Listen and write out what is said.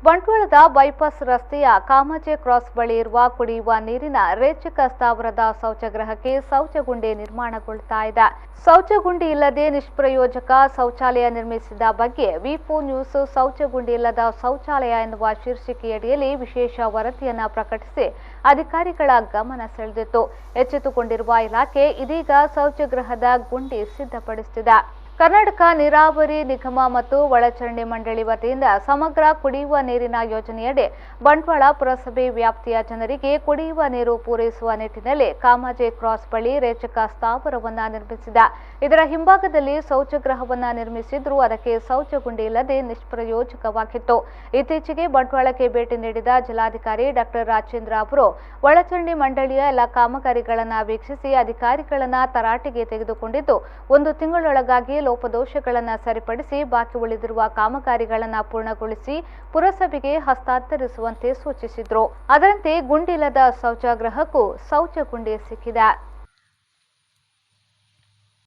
ಬಂಟ್ವಾಳದ bypass ರಸ್ತೆಯ ಕಾಮಜೆ cross ಬಳಿ ಇರುವ ಕುಡಿಯುವ ನೀರಿನ ರೇಚಕ ಸ್ಥಾವರದ ಶೌಚಗೃಹಕ್ಕೆ ಶೌಚಗುಂಡಿ ನಿರ್ಮಾಣಗೊಳ್ತಾ ಇದೆ. ಶೌಚಗುಂಡಿ ಇಲ್ಲದೆ ನಿಷ್ಪ್ರಯೋಜಕ ಶೌಚಾಲಯ ನಿರ್ಮಿಸಿದ ಬಗ್ಗೆ ವಿ4 ನ್ಯೂಸ್ ಶೌಚಗುಂಡಿ ಇಲ್ಲದ ಶೌಚಾಲಯ ಎನ್ನುವ ಶೀರ್ಷಿಕೆಯಡಿಯಲ್ಲಿ ವಿಶೇಷ ವರದಿಯನ್ನು ಪ್ರಕಟಿಸಿ ಅಧಿಕಾರಿಗಳ ಗಮನ ಸೆಳೆದಿತ್ತು. ಎಚ್ಚೆತ್ತುಕೊಂಡಿರುವ ಇಲಾಖೆ ಇದೀಗ ಶೌಚಗೃಹದ ಗುಂಡಿ ಸಿದ್ಧಪಡಿಸುತ್ತಿದೆ. ಕರ್ನಾಟಕ ನೀರಾವರಿ ನಿಗಮ ಮತ್ತು ಒಳಚರಂಡಿ ಮಂಡಳಿ ವತಿಯಿಂದ ಸಮಗ್ರ ಕುಡಿಯುವ ನೀರಿನ ಯೋಜನೆಯಡಿ ಬಂಟ್ವಾಳ ಪುರಸಭೆ ವ್ಯಾಪ್ತಿಯ ಜನರಿಗೆ ಕುಡಿಯುವ ನೀರು ಪೂರೈಸುವ ನಿಟ್ಟಿನಲ್ಲಿ ಕಾಮಜೆ ಕ್ರಾಸ್ ಬಳಿ ರೇಚಕ ಸ್ಥಾವರವನ್ನು ನಿರ್ಮಿಸಿದೆ. ಇದರ ಹಿಂಭಾಗದಲ್ಲಿ ಶೌಚಗೃಹವನ್ನು ನಿರ್ಮಿಸಿದ್ರೂ ಅದಕ್ಕೆ ಶೌಚಗುಂಡಿ ಇಲ್ಲದೆ ನಿಷ್ಪ್ರಯೋಜಕವಾಗಿತ್ತು. ಇತ್ತೀಚೆಗೆ ಬಂಟ್ವಾಳಕ್ಕೆ ಭೇಟಿ ನೀಡಿದ ಜಿಲ್ಲಾಧಿಕಾರಿ ಡಾಕ್ಟರ್ ರಾಜೇಂದ್ರ ಅವರು ಒಳಚರಂಡಿ ಮಂಡಳಿಯ ಎಲ್ಲ ಕಾಮಗಾರಿಗಳನ್ನು ವೀಕ್ಷಿಸಿ ಅಧಿಕಾರಿಗಳನ್ನು ತರಾಟೆಗೆ ತೆಗೆದುಕೊಂಡಿದ್ದು 1 ತಿಂಗಳೊಳಗಾಗಿ ಲೋಪದೋಷಗಳನ್ನು ಸರಿಪಡಿಸಿ ಬಾಕಿ ಉಳಿದಿರುವ ಕಾಮಗಾರಿಗಳನ್ನು ಪೂರ್ಣಗೊಳಿಸಿ ಪುರಸಭೆಗೆ ಹಸ್ತಾಂತರಿಸುವಂತೆ ಸೂಚಿಸಿದರು. ಅದರಂತೆ ಗುಂಡಿಲ್ಲದ ಶೌಚಾಗೃಹಕ್ಕೂ ಶೌಚಗುಂಡಿ ಸಿಕ್ಕಿದೆ.